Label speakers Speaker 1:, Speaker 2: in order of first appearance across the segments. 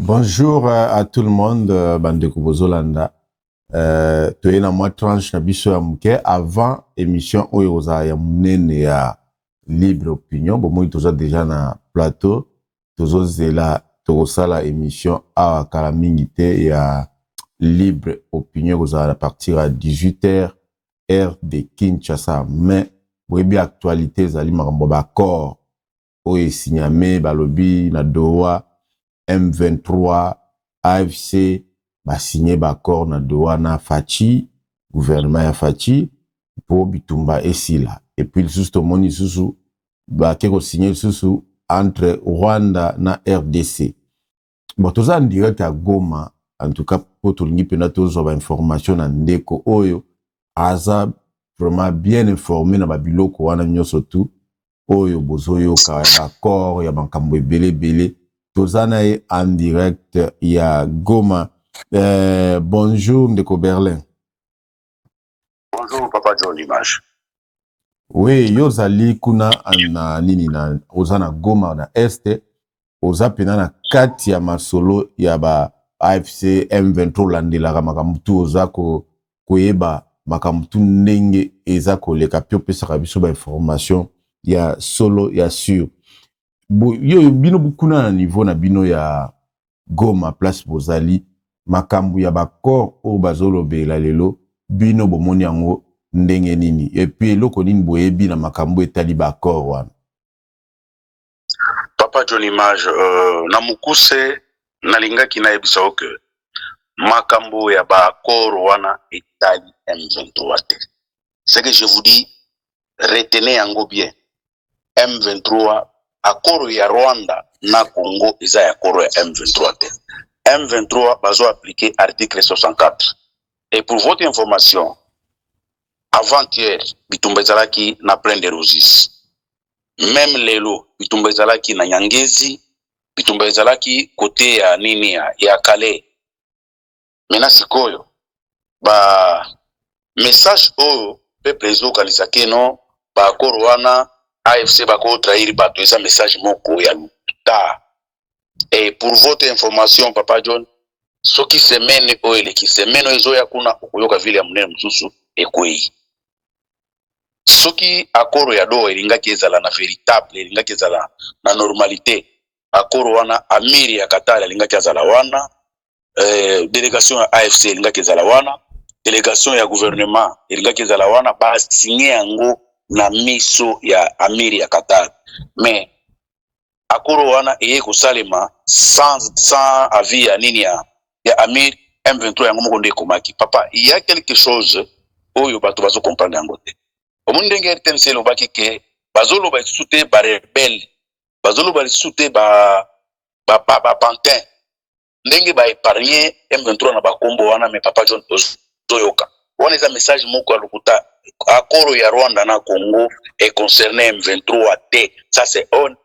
Speaker 1: Bonjour à tout le monde, bande Kubozolanda. Tu es dans moi tranche na biso ya muke avant émission oyo oza ya munene ya libre opinion. Bon moi toza déjà na plateau, tozo zela tokosala émission awa kala mingi te ya libre opinion oza à partir à 18h heure de Kinshasa. Mais boyebi actualité ezali makambo ba accord oyo esigname balobi na Doha M23, AFC, ba signé accord na Doha na Fachi, gouvernement ya Fachi, pour bitumba esila. Et puis, juste moni susu, ba keko signé susu entre Rwanda na RDC. Bon, tout ça en direct à Goma, en tout cas, pour tout le monde, pena tozo ba information na ndeko oyo, aza vraiment bien informé na babiloko wana nyoso tout, oyo bozoyo ka accord ya bankambo ebele tozana en direct ya Goma. Bonjour Ndeko Berlin.
Speaker 2: Bonjour Papa John L'Image.
Speaker 1: Oui, yozali kuna na nini na ozana Goma na este oza pena na kati ya masolo ya ba AFC M23 landelaka makambutu oza koyeba makambutu ndenge eza koleka pio pesaka biso ba information ya solo ya sur. Yo bino bukuna na niveau na bino ya Goma place bozali makambu ya bakor o bazolobela lelo bino bomoni yango ndenge nini et puis eloko nini boyebi na makambu etali bakor wana.
Speaker 2: Papa John Image, na mukuse nalingaki nayebisa oke makambu ya bakor wana etali M23 te. Ce que je vous dis, retenez yango bien. M23 akoro ya Rwanda na Congo eza ya akoro ya M23 te. M23 bazo appliquer article 64. Et pour votre information, avant-hier, bitumba ezalaki na Plaine de Roses. Même lelo, bitumba ezalaki na Nyangezi, bitumba ezalaki côté ya nini ya Calais. Mena sikoyo, ba message oyo peuple ezo kanisa keno ba akoro wana AFC bako trahir bato eza message moko ya luta. Et pour votre information Papa John, soki semaine oyo ki semaine ezo ya kuna okoyoka vile ya munene mususu ekwei. Soki akoro ya Doha elingaki ezala na véritable, elingaki ezala na normalité, akoro wana amiri ya Qatar elingaki ezala wana, délégation ya AFC elingaki ezala wana, délégation ya gouvernement elingaki ezala wana, ba signé yango na miso ya amiri ya Qatar. Mais akoro wana eye kosalema sans avis ya nini ya amir M23 yango moko nde komaki. Papa, il y a quelque chose oyo bato bazo comprendre yango te. Omuntu ndenge RTNC lobaki ke bazolo ba soute ba rebelle, bazolo ba soute ba pantin. Ndenge ba épargner M23 na ba kombo wana me Papa John Toyoka. Wana eza message moko alukuta akoro ya Rwanda na Congo est concerné M23 T. Ça c'est NON.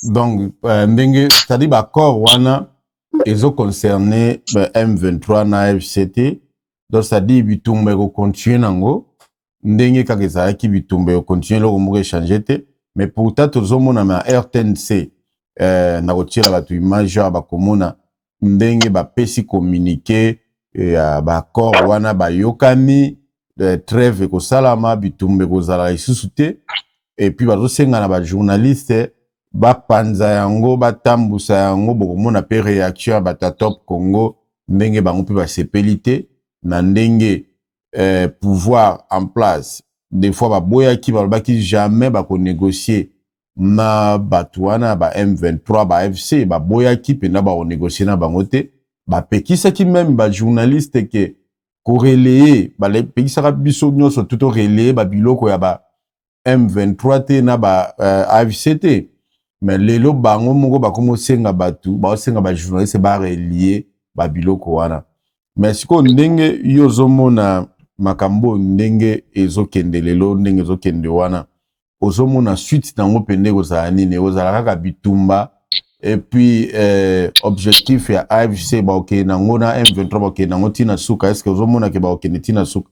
Speaker 1: Donc ndenge c'est-à-dire bakor wana ezo concerné M23 na FCT. Donc c'est-à-dire bitumba ko continuer nango ndenge kaka ezalaki bitumba ko continuer loko moko échanger te mais pourtant tozomona na RTNC na kotira bato image ya bakomona ndenge bapesi communiqué ya bakor wana bayokani trêve kosalama bitumba kozala lisusu te et puis bazosenga na ba journaliste bapanza yango batambusa yango bokomona pe réaction ya bata Top Congo ndenge bango pe basepeli te na ndenge pouvoir en place des fois baboyaki balobaki jamais bako négocier na bato wana ba M23 ba FC baboyaki pena ba négocier na bango te bapekisaki même ba journaliste ke korelayer balepekisaka biso nyonso tout relayer ba biloko ya ba M23 te na ba AFC te mais lelo bango moko bakomo senga batu baosenga ba journaliste ba relier ba biloko wana. Mais siko ndenge yozomona makambo ndenge ezokende lelo ndenge ezokende wana ozomona suite nango pende kozala nini ozala kaka bitumba et puis objectif ya AFC baokende nango na M23 baokende nango tina suka est-ce que ozomona ke baokende tina suka?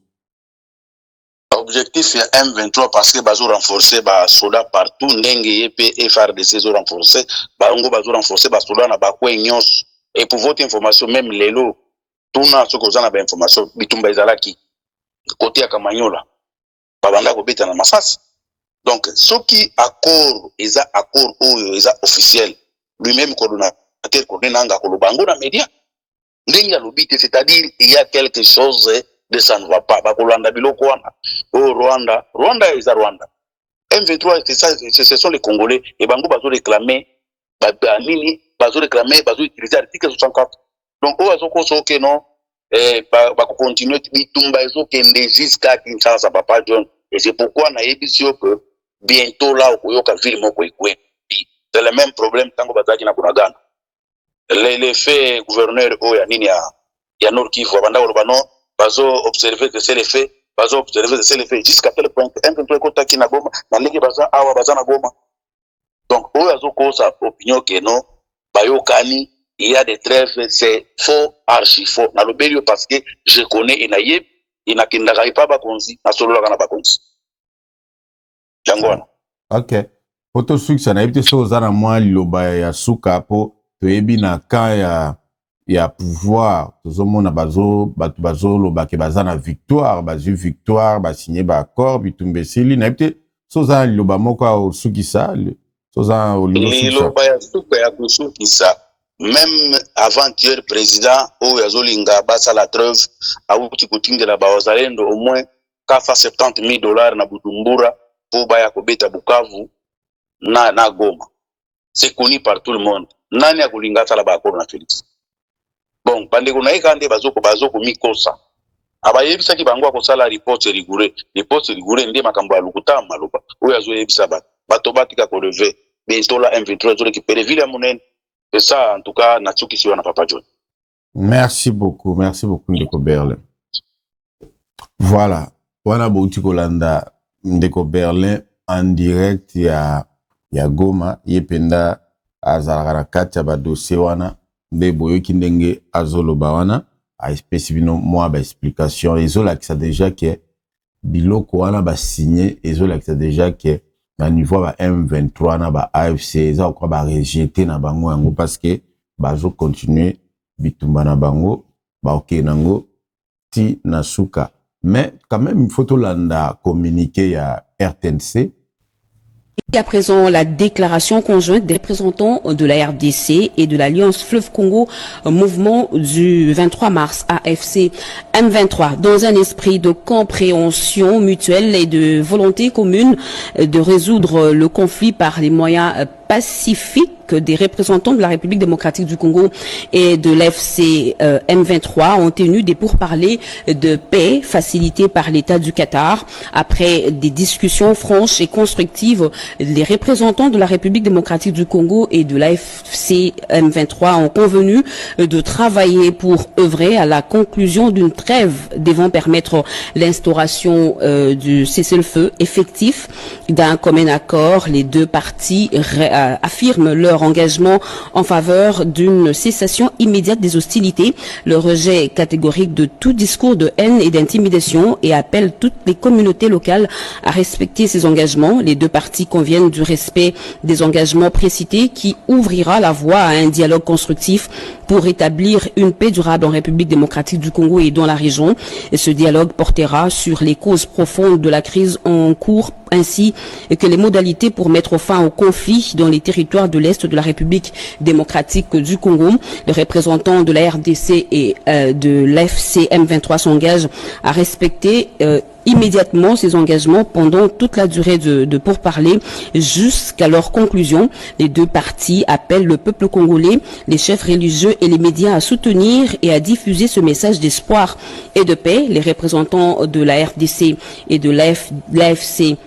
Speaker 2: objectif ya M23 parce que bazo renforcer ba soda partout ndenge yepe FRDC zo renforcer ba ngo bazo renforcer ba soda na ba kwe nyos et pour votre information même lelo tuna soko zana ba information bitumba ezalaki côté ya Kamanyola ba banda ko beta na Masasi donc soki accord eza accord oyo eza officiel lui-même coordonnateur coordonanga ko lubango na média ndenge ya lobite c'est-à-dire il y a quelque chose de ça ne va pas bakolanda biloko wana oh Rwanda eza Rwanda M23 c'est ça ce sont les Congolais et bango bazo réclamer nini bazo réclamer bazo utiliser article 64 donc o azoko soke non ba continuer bitumba ezokende jusqu'à Kinshasa papa John et c'est pourquoi na yebisio que bientôt là okoyoka ville moko ekwe c'est le même problème tango bazaki na kunagana les faits gouverneur oya nini ya Nord Kivu banda ko bano bazo observer que c'est les faits bazo observer que c'est les faits jusqu'à tel point que M23 kotaki na Goma na leki baza awa baza na Goma donc oyo azoko sa opinion que non bayokani il y a des trêves c'est faux archi faux na lobelio parce que je connais enaye inakindaka pa bakonzi na solo kana bakonzi jangwana
Speaker 1: OK poto succès na yebite so za na mwa liloba ya suka po toyebi na ka ya pouvoir tozomona bato bazoloba ke baza na victoire bazwi victoire basigné ba accord bitumbesili na yebite so za liloba moko osukisa so za
Speaker 2: liloba ya suka ya kusukisa même avant-hier président oyo azolinga basa la trêve awuti kotindela bawazalendo au moins kafa $70,000 na Bujumbura po baya kobeta Bukavu na Goma c'est connu par tout le monde nani akolinga sala ba accord na Félix bon bandeko na ekande bazoko mikosa abayebisa ki bango akosala report rigoureux ndi makambo ya lukuta maloba oyo azoyebisa bato batika ko lever bentola M23 zo récupérer ville ya monene. C'est ça, en tout cas, Natsuki Siwana Papa John.
Speaker 1: Merci beaucoup, Ndeko Berlin. Voilà, wana bouti kolanda Ndeko Berlin en direct ya Goma, yependa azalaka kati ya ba dossier wana nde boyoki ndenge azoloba wana a spécifiquement moi ba explication ezolakisa déjà que biloko wana ba signé ezolakisa déjà que na niveau ba M23 na ba AFC eza ko ba rejeter na bango yango parce que bazo continuer bitumba na bango ba okenango ti na suka mais quand même il faut to landa communiquer ya RTNC.
Speaker 3: Et à présent, la déclaration conjointe des représentants de la RDC et de l'Alliance Fleuve Congo, mouvement du 23 mars AFC M23, dans un esprit de compréhension mutuelle et de volonté commune de résoudre le conflit par les moyens pacifiques des représentants de la République démocratique du Congo et de l'FC M23 ont tenu des pourparlers de paix facilités par l'État du Qatar. Après des discussions franches et constructives, les représentants de la République démocratique du Congo et de l'AFC M23 ont convenu de travailler pour œuvrer à la conclusion d'une trêve devant permettre l'instauration du cessez-le-feu effectif. D'un commun accord, les deux parties affirment leur engagement en faveur d'une cessation immédiate des hostilités, le rejet catégorique de tout discours de haine et d'intimidation et appellent toutes les communautés locales à respecter ces engagements. Les deux parties conviennent du respect des engagements précités qui ouvrira la voie à un dialogue constructif pour établir une paix durable en République démocratique du Congo et dans la région. Et ce dialogue portera sur les causes profondes de la crise en cours ainsi que les modalités pour mettre fin au conflit dans les territoires de l'Est de la République démocratique du Congo. Les représentants de la RDC et de l'FC M23 s'engagent à respecter immédiatement ces engagements pendant toute la durée de pourparlers jusqu'à leur conclusion. Les deux parties appellent le peuple congolais, les chefs religieux et les médias à soutenir et à diffuser ce message d'espoir et de paix. Les représentants de la RDC et de l'AFC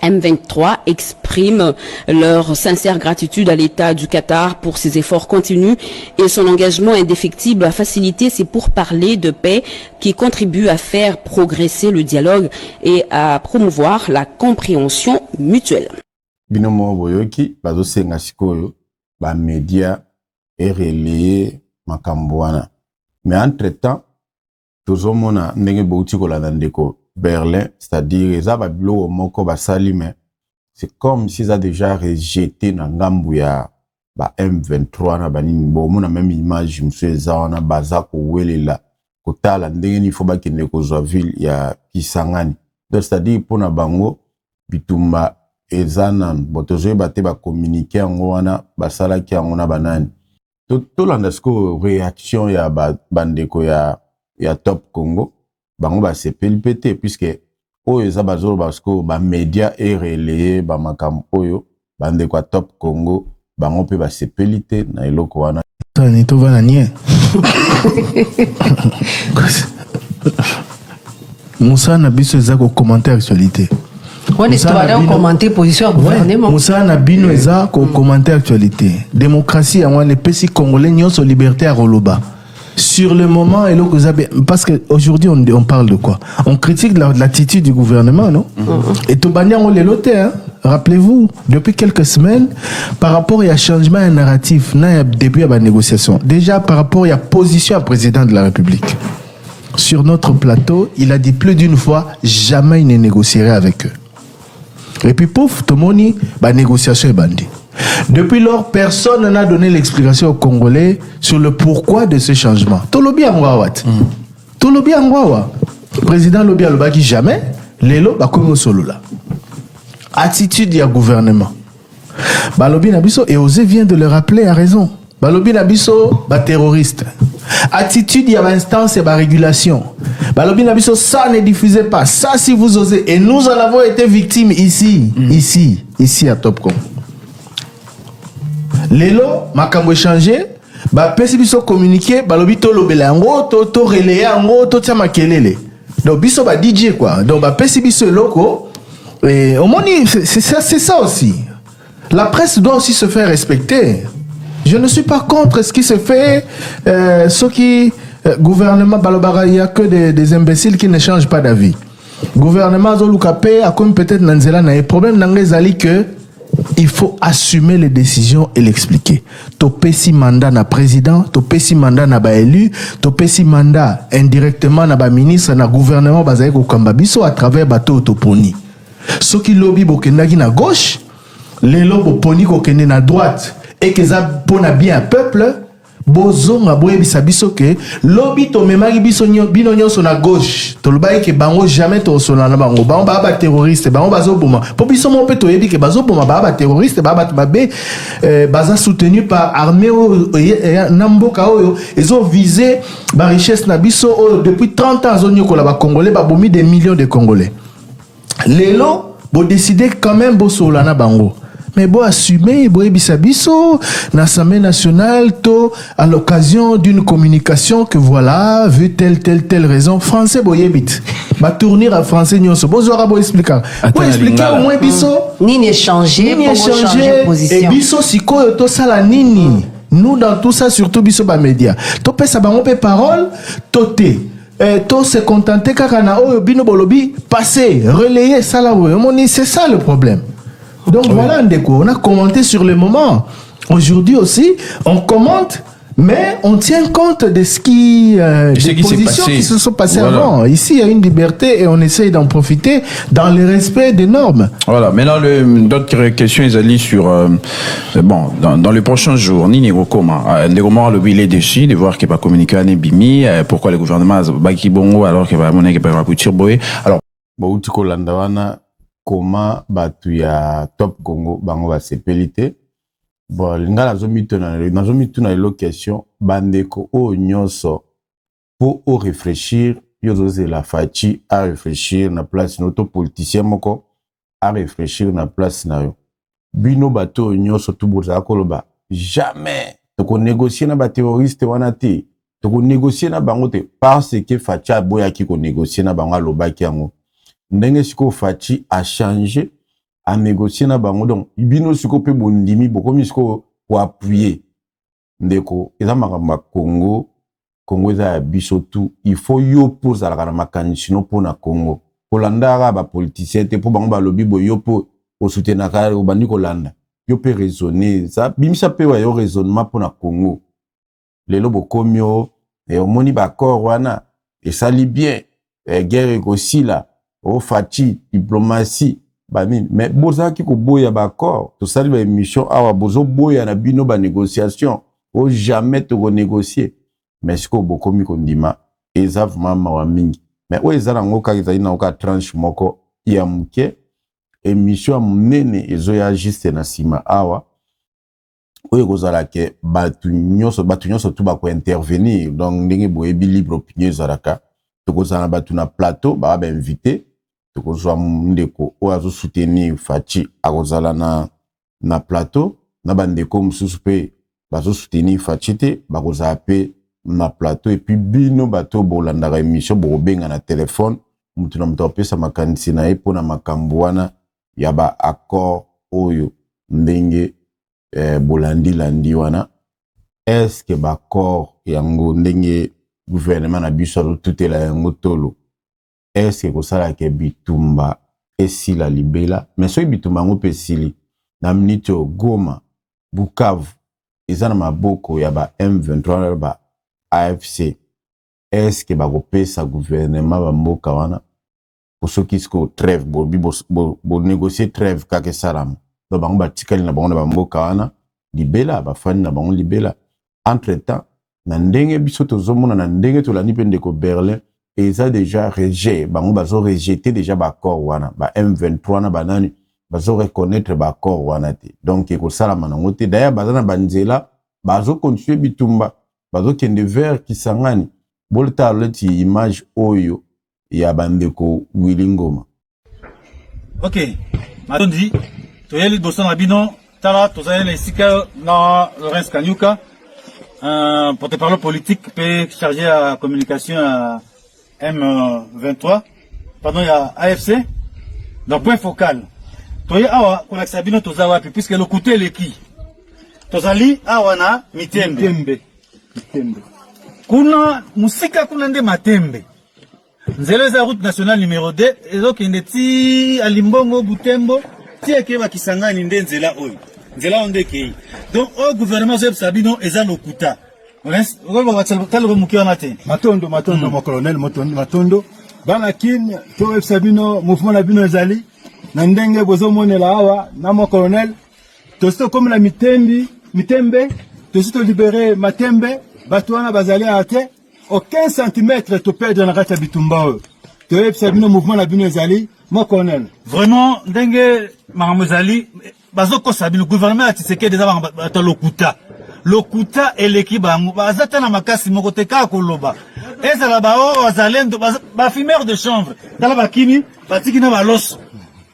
Speaker 3: M23 expriment leur sincère gratitude à l'État du Qatar pour ses efforts continus et son engagement indéfectible à faciliter ces pourparlers de paix qui contribuent à faire progresser le dialogue et à promouvoir la compréhension mutuelle.
Speaker 1: Binomo boyoki bazo senga sikoyo ba média et relayer makambo wana mais entre-temps tozomona ndenge bouti kolanda ndeko Berlin, c'est-à-dire eza ba bilo moko ba sali mais c'est comme s'ils a déjà rejeté na ngambu ya ba M23 na banini bo mona même image monsieur eza wana baza ko welela kotala ndenge ni faut ba kende ko zwa ville ya Kisangani. Donc c'est-à-dire pour na bango bitumba ezana botozo ba te ba communiquer ngo wana basala ki ngo na banani. Tout l'andesco réaction ya bandeko ya Top Congo bango ba sepeli pété puisque oyo eza bazolo basko ba média et relayé ba makam oyo bandeko ya Top Congo bango pe ba sepeli te na eloko wana
Speaker 4: tani to vana nie Moussa na biso eza ko commenter actualité.
Speaker 5: On est en commenter position au gouvernement.
Speaker 4: Moussa Nabino eza ko commenter actualité. Démocratie en les pays congolais nyonso liberté à Roloba. Sur le moment et parce que aujourd'hui on parle de quoi? On critique l'attitude du gouvernement, non? Et tout bannière on les loté, hein? Rappelez-vous, depuis quelques semaines, par rapport à changement narratif, depuis la négociation, déjà par rapport à la position du président de la République. Sur notre plateau, il a dit plus d'une fois, jamais il ne négocierait avec eux. Et puis, pouf, tout le monde dit, la négociation est bandée. Depuis lors, personne n'a donné l'explication aux Congolais sur le pourquoi de ce changement. Tout le bien Tout le bien président Lobia Lobaki jamais, Lelo, Bakongo Solo là. Attitude du gouvernement. Balobi Nabiso, et Osé vient de le rappeler à raison. Balobi Nabiso, terroriste. Attitude, il y a instance et régulation. Balobi Nabiso, ça ne diffusez pas. Ça, si vous osez. Et nous en avons été victimes ici. Ici à Top Congo. Lelo, makambo échangé. Pesi biso communiqué. Balobi to lobele ango, to relayer ango, to tia makelele. Donc biso ba DJ quoi. Donc pesi biso loko. Et au moins, c'est ça aussi. La presse doit aussi se faire respecter. Je ne suis pas contre ce qui se fait. Ce qui gouvernement Balobara, il n'y a que des imbéciles qui ne changent pas d'avis. Gouvernement Zolukapé a comme peut-être Nanzela n'a un problème n'angezali que il faut assumer les décisions et l'expliquer. Topé si mandat na président, topé si mandat na ba élu, topé si mandat indirectement na ba ministre na gouvernement bazaye ko kambabiso à travers bateau toponi. Ce qui lobby bokendaki na gauche, les lobos poni kokende na droite. Et que ça pona bien un peuple, bozonga boye bisabiso que lobby to memaki biso bino nyonso na gauche. To lobaye que bango jamais to sona na bango. Bango ba terroriste, bango bazo boma. Po biso mo pe to yebi que bazo boma ba terroriste, ba babe baza soutenu par armée namboka oyo, ils ont visé ba richesse na biso depuis 30 ans zonyo ko la ba congolais ba bomi des millions de congolais. Lelo bo décider quand même bo sola na bango. Mais bon, assumer, bisabiso, l'Assemblée nationale, à l'occasion d'une communication que voilà, vu telle raison, français, boyebit. Va tourner à français, nyonso. Bonjour, bo expliquer. Pour expliquer au moins biso.
Speaker 5: Ni échanger,
Speaker 4: position. Et biso, si ko to sala nini. Nous, dans tout ça, surtout biso ba média. To pe sa ba pe parole, toté. To se contenter kakana o bino bolobi, passer, relayer, ça là, c'est ça le problème. Donc voilà, Ndeko, on a commenté sur le moment. Aujourd'hui aussi, on commente, mais on tient compte de ce qui, des positions qui se sont passées avant. Ici, il y a une liberté et on essaye d'en profiter dans le respect des normes.
Speaker 6: Voilà. Maintenant, d'autres questions, ils allaient sur, bon, dans les prochains jours, Nini Rokoma, Ndegoma le il est déçu de voir qu'il n'a pas communiqué à Nebimi, pourquoi le gouvernement a baki bongo alors qu'il va amener qu'il va rapporter boé. Alors,
Speaker 1: bon, tu kolandawana. Comment batu ya Top Congo bango ba sepelité bon linga na lo question bandeko o nyonso pour réfléchir yozoze la fachi à réfléchir na place notre politicien moko à réfléchir na place na yo bino bato nyonso tout boza koloba jamais to ko négocier na ba terroriste wana te to ko négocier na bango te parce que facha boya ki ko négocier na bango lobaki yango ndenge siko fachi a changé a négocier na bango donc bino siko pe bondimi bokomi siko pour appuyer ndeko eza makamba Congo eza biso tout il faut yo poser la makanisi no pona Congo kolanda ba politicien te po bango ba lobby bo yo po o soutenir ka o bandi kolanda yo pe raisonner ça bimisa pe wa yo raisonnement pona Congo lelo bokomio et omoni ba corps wana et ça li bien guerre aussi là au fachi diplomatie banini mais bozaki ko boya ba accord to sali ba émission awa bozo boya na bino ba négociation au jamais to négocier mais siko bokomi kondima eza vraiment wa mingi mais o eza nango ka ezali na ka tranche moko ya muke émission munene ezo ya juste na sima awa oyo kozala ke batu nyonso tu ba ko intervenir donc ndenge boyebi libre opinion ezalaka tokozala batu na plateau ba invité tokozwa ndeko oyo azo soutenir Fachi akozala na plateau na bandeko mususu pe bazo soutenir Fachi te bakozala pe na plateau et puis bino bato bolandaka émission bobenga na téléphone mutu na mutu apesa makanisi na ye pona makambo wana ya ba accord oyo ndenge bolandi wana est-ce que ba accord yango ndenge gouvernement na biso azo tutela yango tolo est-ce que kosala ke bitumba esila libela mais soki bitumba ngo pesili na minute Goma Bukavu eza na maboko ya ba M23 ba AFC est-ce que bakopesa gouvernement ba mboka wana soki sko trêve bo négocier trêve kake salam do bango batikali na bango na ba mboka wana libela bafani na bango libela entre temps na ndenge biso tozomona na ndenge tolandi pe ndeko Berlin eza déjà rejet bango bazo rejeter déjà ba accord wana ba M23 na banani bazo reconnaître ba accord wana te donc ekosala manango te d'ailleurs bazana banzela bazo continuer bitumba bazo kende vers kisangani bolta leti image oyo ya bandeko Willy Ngoma.
Speaker 7: Ok matondi toyeli boso na bino tala tozali na esika na Laurence Kanyuka porte-parole politique pe chargé à communication à M23 pardon il y a AFC donc point focal toye awa kolakisa bino toza wapi puisque le côté leki tozali awa na Mitembe kuna musika kuna nde Matembe nzela za route nationale numéro 2 ezokende ti alimbongo Butembo ti ekeba Kisangani nde nzela oyo nzela onde kei donc au gouvernement Zeb Sabino eza lokuta
Speaker 8: matondo mon colonel matondo bana kin to Zeb Sabino mouvement na bino ezali na ndenge bozo monela awa na mon colonel to sto comme la Mitembe to sto libérer Matembe batwana bazali ate aucun centimètre to perdre na kata bitumba to Zeb Sabino mouvement na bino ezali mon colonel
Speaker 7: vraiment ndenge makamozali bazoko sabi le gouvernement a tiseke déjà ba lokuta eleki bango bazata na makasi moko te ka koloba ezala ba o azalendo ba fumeur de chanvre dala bakini batiki na balos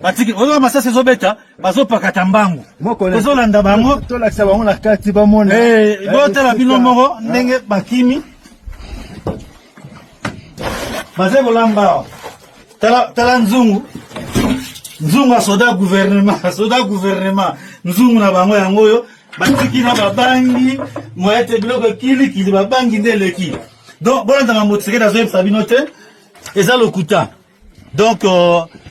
Speaker 7: batiki ozo masasi zobeta bazopakata mbangu kozolanda bango
Speaker 8: to lakisa bango na kati ba mona
Speaker 7: botela bino moko ndenge bakimi bazebo lamba tala nzungu soda gouvernement nzungu na bango yango yo batiki na babangi moyete biloko kili babangi ndeleki donc bolanda na motseke na Zeb Sabino te eza lokuta donc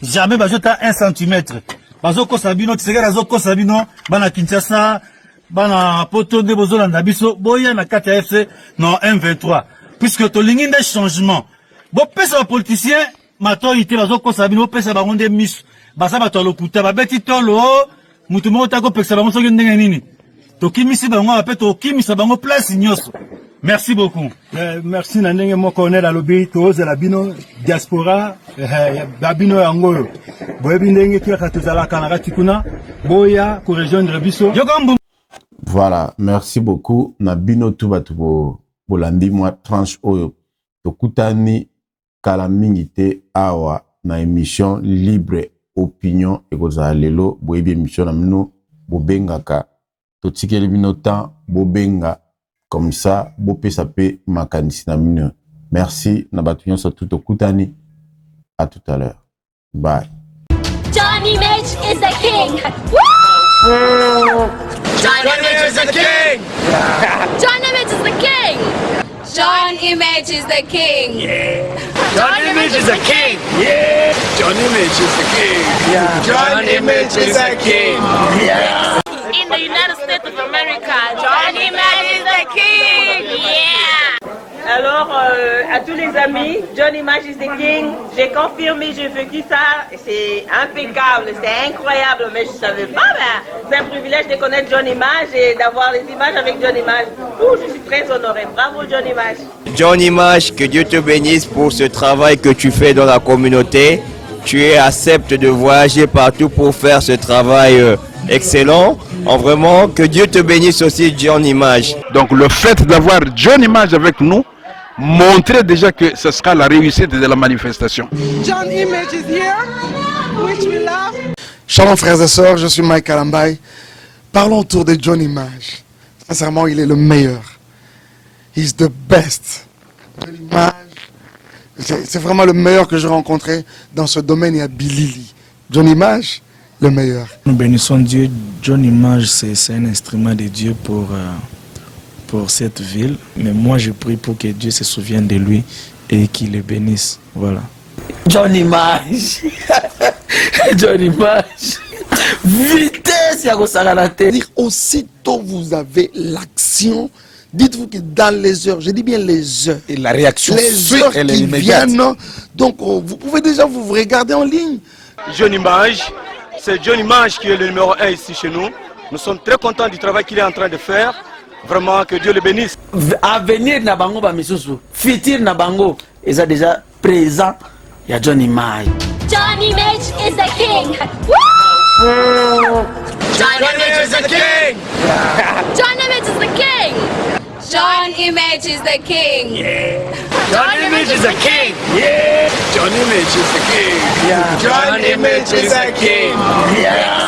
Speaker 7: jamais bajota 1 cm bazoko Sabino tseke na zoko Sabino bana Kinshasa bana poto nde bozolanda biso boya na kati ya FC non M23 puisque to lingi nde changement bo pesa politicien matorité bazoko Sabino pesa bango nde miso basa bato lokuta babeti tolo mutu moko tako pesa bango soki ndenge nini tokimisi bango ape tokimisa bango place nyonso merci beaucoup
Speaker 8: merci na ndenge mo colonel alobi tozela bino diaspora babino yango boyebi ndenge tuaka tozalaka na kati kuna boya ko rejoindre biso
Speaker 1: voilà merci beaucoup na bino tu batu bolandi mwa tranche oyo tokutani kala mingi te awa na émission libre opinion ekozala lelo boyebi émission na mino bobengaka totikeli bino temps bobenga comme ça bopesa pe makanisi na mino merci na batu nyonso tout okutani à tout à l'heure bye.
Speaker 9: Johnny Mitch is the king. Johnny Mitch is the king. Johnny Mitch is the king. John Image is the king.
Speaker 10: Yeah. John Image is the king. Yeah. John Image is the king. Yeah. John Image is the king. Yeah.
Speaker 9: In the United States of America, John Image is the king. Yeah.
Speaker 11: alors, à tous les amis, John Image is the King. J'ai confirmé, j'ai vécu ça. C'est impeccable, c'est incroyable, mais je ne savais pas. C'est un privilège de connaître John Image et d'avoir les images avec John Image. Je suis très honorée. Bravo, John Image.
Speaker 12: John Image, que Dieu te bénisse pour ce travail que tu fais dans la communauté. Tu acceptes de voyager partout pour faire ce travail excellent. Vraiment, que Dieu te bénisse aussi, John Image.
Speaker 13: Donc le fait d'avoir John Image avec nous montrait déjà que ce sera la réussite de la manifestation.
Speaker 14: John Image is here, which we love.
Speaker 15: Shalom frères et sœurs, je suis Mike Alambay. Parlons autour de John Image. Sincèrement, il est le meilleur. He's the best. John Image, c'est vraiment le meilleur que j'ai rencontré dans ce domaine. Il y a Billy. John Image, le meilleur.
Speaker 16: Nous bénissons Dieu. John Image, c'est un instrument de Dieu pour cette ville. Mais moi, je prie pour que Dieu se souvienne de lui et qu'il le bénisse. Voilà.
Speaker 17: John Image. John Image. Vitesse, il y a
Speaker 15: aussitôt vous avez l'action. Dites-vous que dans les heures, je dis bien les heures.
Speaker 17: Et la réaction,
Speaker 15: les heures qui viennent. Donc, vous pouvez déjà vous regarder en ligne.
Speaker 18: John Image, c'est John Image qui est le numéro 1 ici chez nous. Nous sommes très contents du travail qu'il est en train de faire. Vraiment, que Dieu le bénisse.
Speaker 17: Avenir Nabango Bamisusu, futur Nabango, est déjà présent. Il y a John Image.
Speaker 9: John Image is the king. John Image is the king. John Image is the king. John Image is the king.
Speaker 10: Yeah. John Image is the king. Yeah. John Image is the king. Yeah. John Image is the king. Yeah.